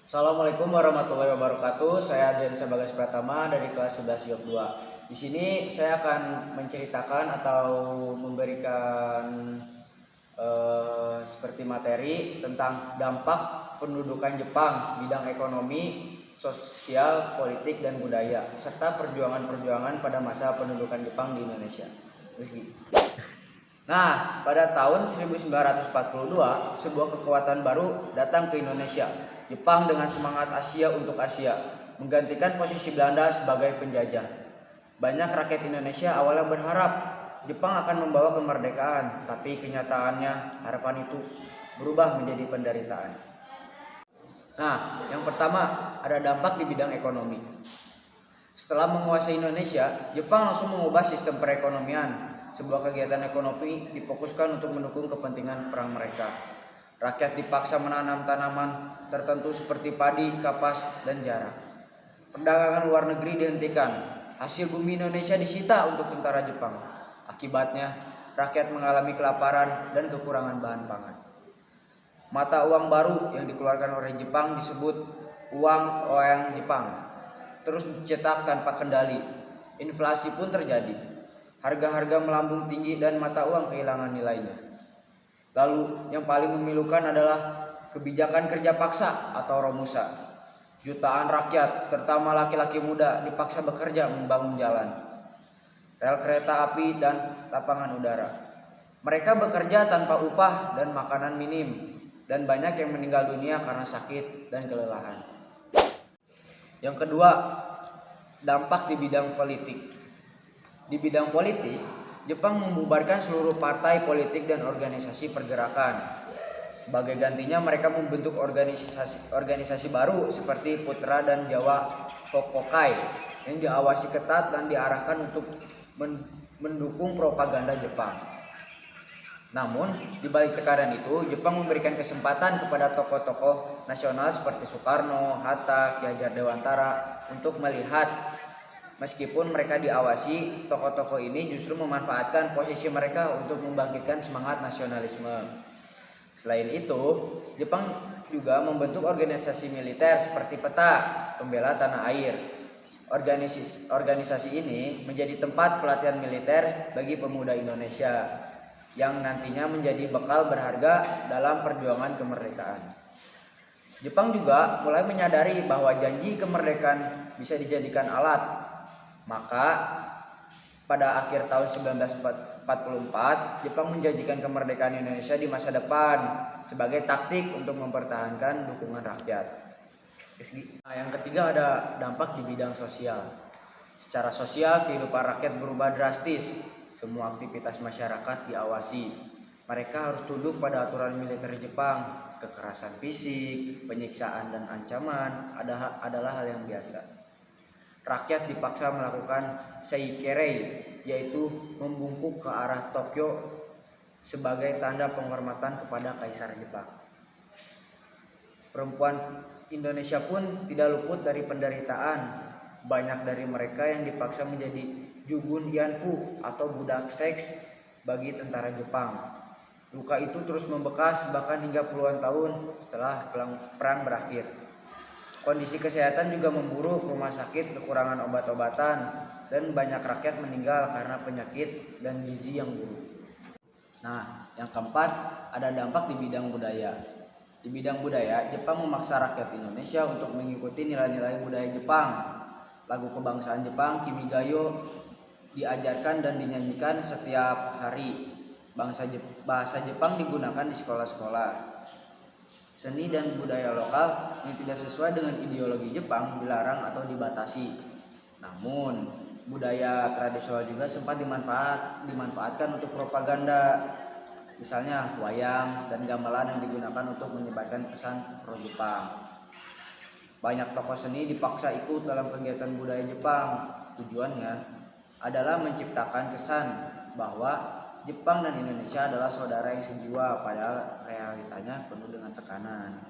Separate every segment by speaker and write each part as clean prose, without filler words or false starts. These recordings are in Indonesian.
Speaker 1: Assalamualaikum warahmatullahi wabarakatuh. Saya Densa Bagas Pratama dari kelas 11 YOP 2. Di sini saya akan menceritakan atau memberikan seperti materi tentang dampak pendudukan Jepang bidang ekonomi, sosial, politik, dan budaya serta perjuangan-perjuangan pada masa pendudukan Jepang di Indonesia. Nah, pada tahun 1942, sebuah kekuatan baru datang ke Indonesia. Jepang dengan semangat Asia untuk Asia, menggantikan posisi Belanda sebagai penjajah. Banyak rakyat Indonesia awalnya berharap Jepang akan membawa kemerdekaan, tapi kenyataannya harapan itu berubah menjadi penderitaan. Nah, yang pertama ada dampak di bidang ekonomi. Setelah menguasai Indonesia, Jepang langsung mengubah sistem perekonomian. Sebuah kegiatan ekonomi difokuskan untuk mendukung kepentingan perang mereka. Rakyat dipaksa menanam tanaman tertentu seperti padi, kapas, dan jarak. Perdagangan luar negeri dihentikan. Hasil bumi Indonesia disita untuk tentara Jepang. Akibatnya, rakyat mengalami kelaparan dan kekurangan bahan pangan. Mata uang baru yang dikeluarkan oleh Jepang disebut uang Oeng Jepang. Terus dicetak tanpa kendali. Inflasi pun terjadi. Harga-harga melambung tinggi dan mata uang kehilangan nilainya. Lalu yang paling memilukan adalah kebijakan kerja paksa atau romusa. Jutaan rakyat, terutama laki-laki muda, dipaksa bekerja membangun jalan, rel kereta api, dan lapangan udara. Mereka bekerja tanpa upah dan makanan minim, dan banyak yang meninggal dunia karena sakit dan kelelahan. Yang kedua, dampak di bidang politik. Di bidang politik, Jepang membubarkan seluruh partai politik dan organisasi pergerakan. Sebagai gantinya mereka membentuk organisasi baru seperti Putra dan Jawa Hokokai yang diawasi ketat dan diarahkan untuk mendukung propaganda Jepang. Namun, di balik tekanan itu, Jepang memberikan kesempatan kepada tokoh-tokoh nasional seperti Soekarno, Hatta, Ki Hajar Dewantara untuk melihat. Meskipun mereka diawasi, tokoh-tokoh ini justru memanfaatkan posisi mereka untuk membangkitkan semangat nasionalisme. Selain itu, Jepang juga membentuk organisasi militer seperti PETA, Pembela Tanah Air. Organisasi ini menjadi tempat pelatihan militer bagi pemuda Indonesia yang nantinya menjadi bekal berharga dalam perjuangan kemerdekaan. Jepang juga mulai menyadari bahwa janji kemerdekaan bisa dijadikan alat. Maka pada akhir tahun 1944, Jepang menjanjikan kemerdekaan Indonesia di masa depan sebagai taktik untuk mempertahankan dukungan rakyat. Nah, yang ketiga ada dampak di bidang sosial. Secara sosial, kehidupan rakyat berubah drastis. Semua aktivitas masyarakat diawasi. Mereka harus tunduk pada aturan militer Jepang. Kekerasan fisik, penyiksaan, dan ancaman adalah hal yang biasa. Rakyat dipaksa melakukan seikerei, yaitu membungkuk ke arah Tokyo sebagai tanda penghormatan kepada Kaisar Jepang. Perempuan Indonesia pun tidak luput dari penderitaan. Banyak dari mereka yang dipaksa menjadi jubun yanfu atau budak seks bagi tentara Jepang. Luka itu terus membekas bahkan hingga puluhan tahun setelah perang berakhir. Kondisi kesehatan juga memburuk, rumah sakit kekurangan obat-obatan, dan banyak rakyat meninggal karena penyakit dan gizi yang buruk. Nah, yang keempat ada dampak di bidang budaya. Di bidang budaya, Jepang memaksa rakyat Indonesia untuk mengikuti nilai-nilai budaya Jepang. Lagu kebangsaan Jepang, Kimigayo, diajarkan dan dinyanyikan setiap hari. Bahasa Jepang digunakan di sekolah-sekolah. Seni dan budaya lokal yang tidak sesuai dengan ideologi Jepang dilarang atau dibatasi. Namun, budaya tradisional juga sempat dimanfaatkan untuk propaganda. Misalnya wayang dan gamelan yang digunakan untuk menyebarkan pesan pro-Jepang. Banyak tokoh seni dipaksa ikut dalam kegiatan budaya Jepang. Tujuannya adalah menciptakan kesan bahwa Jepang dan Indonesia adalah saudara yang sejiwa, padahal realitanya penuh dengan tekanan.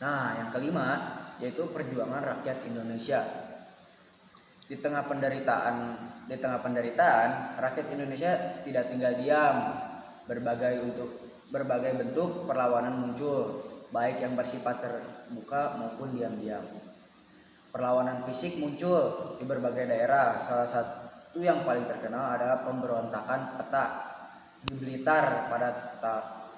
Speaker 1: Nah, yang kelima yaitu perjuangan rakyat Indonesia. Di tengah penderitaan, rakyat Indonesia tidak tinggal diam. Berbagai bentuk perlawanan muncul. baik yang bersifat terbuka maupun diam-diam. Perlawanan fisik muncul di berbagai daerah. Salah satu yang paling terkenal adalah pemberontakan Peta di Blitar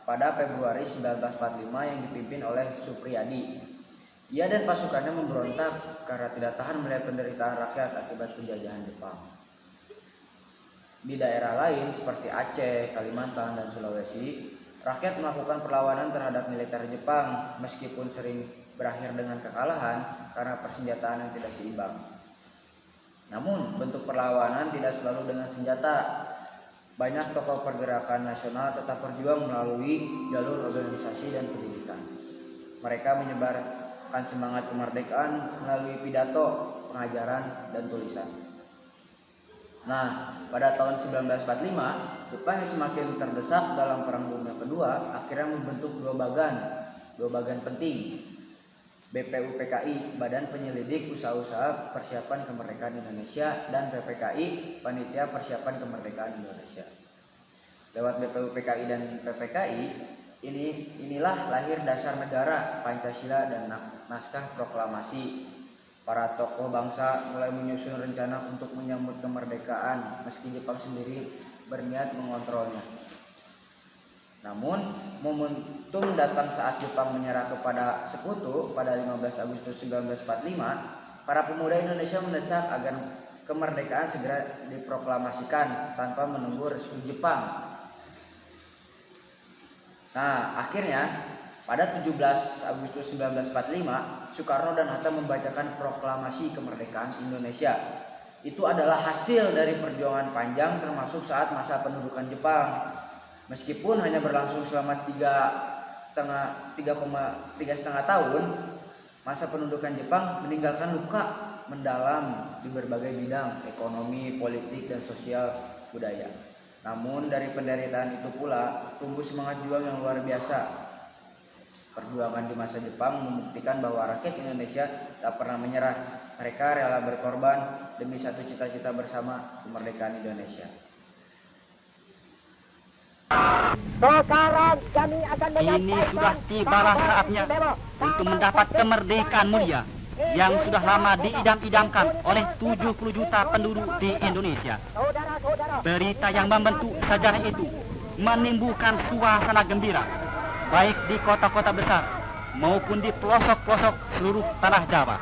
Speaker 1: pada Februari 1945 yang dipimpin oleh Supriyadi. Ia dan pasukannya memberontak karena tidak tahan melihat penderitaan rakyat akibat penjajahan Jepang. Di daerah lain seperti Aceh, Kalimantan, dan Sulawesi, rakyat melakukan perlawanan terhadap militer Jepang meskipun sering berakhir dengan kekalahan karena persenjataan yang tidak seimbang. Namun, bentuk perlawanan tidak selalu dengan senjata. Banyak tokoh pergerakan nasional tetap berjuang melalui jalur organisasi dan pendidikan. Mereka menyebarkan semangat kemerdekaan melalui pidato, pengajaran, dan tulisan. Nah, pada tahun 1945, Jepang yang semakin terdesak dalam Perang Dunia Kedua akhirnya membentuk dua bagan penting, BPUPKI, Badan Penyelidik Usaha-usaha Persiapan Kemerdekaan Indonesia, dan PPKI, Panitia Persiapan Kemerdekaan Indonesia. Lewat BPUPKI dan PPKI, inilah lahir dasar negara, Pancasila, dan naskah proklamasi. Para tokoh bangsa mulai menyusun rencana untuk menyambut kemerdekaan meski Jepang sendiri berniat mengontrolnya. Namun, momentum datang saat Jepang menyerah kepada sekutu pada 15 Agustus 1945. Para pemuda Indonesia mendesak agar kemerdekaan segera diproklamasikan tanpa menunggu restu Jepang. Nah, akhirnya pada 17 Agustus 1945, Soekarno dan Hatta membacakan proklamasi kemerdekaan Indonesia. Itu adalah hasil dari perjuangan panjang termasuk saat masa pendudukan Jepang. Meskipun hanya berlangsung selama 3,5 tahun, masa pendudukan Jepang meninggalkan luka mendalam di berbagai bidang ekonomi, politik, dan sosial budaya. Namun dari penderitaan itu pula tumbuh semangat juang yang luar biasa. Perjuangan di masa Jepang membuktikan bahwa rakyat Indonesia tak pernah menyerah. Mereka rela berkorban demi satu cita-cita bersama, kemerdekaan Indonesia.
Speaker 2: Sekarang kami akan
Speaker 3: ini sudah tibalah saatnya untuk mendapat kemerdekaan mulia yang sudah lama diidam-idamkan oleh 70 juta penduduk di Indonesia. Berita yang membentuk sejarah itu menimbulkan suasana gembira, baik di kota-kota besar maupun di pelosok-pelosok seluruh tanah Jawa.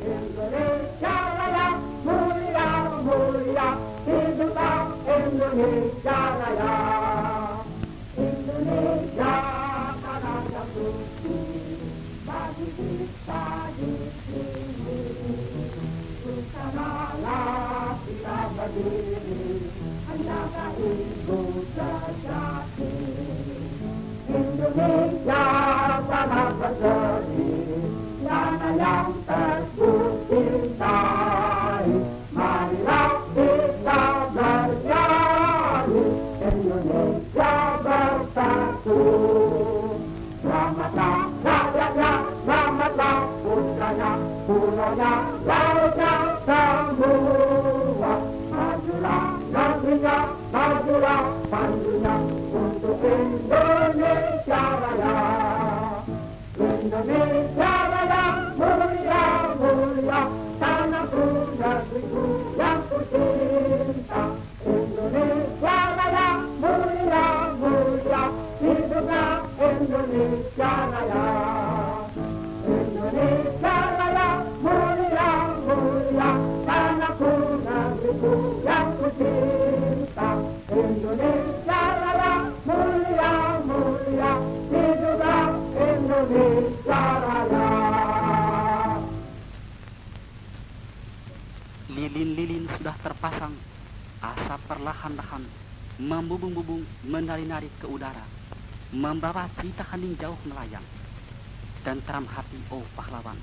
Speaker 2: Indonesia Raya, mulia, mulia, hiduplah Indonesia Raya. Indonesia tanah yang suci, bagi kita di sini. Bersamalah kita berdiri, menjaga ibu sejati. Indonesia tanah berseri, tanah yang teguh cintai. Marilah kita bernyanyi, Indonesia bersatu. Selamatlah rakyatnya, selamatlah putranya, pulaunya, lautnya semua. Majulah negerinya, majulah pandunya untuk Indonesia Raya. Indonesia Raya, mulia, mulia, tanahku, negeriku yang ku cinta. Indonesia Raya, mulia, mulia, hiduplah Indonesia Raya. Indonesia Raya, mulia, mulia, tanahku, negeriku yang ku cinta. Indonesia Raya, mulia, mulia, hiduplah Indonesia Raya.
Speaker 3: Lilin-lilin sudah terpasang, asap perlahan-lahan membubung-bubung menari-nari ke udara, membawa cita hening jauh melayang. Tentram hati, oh pahlawan,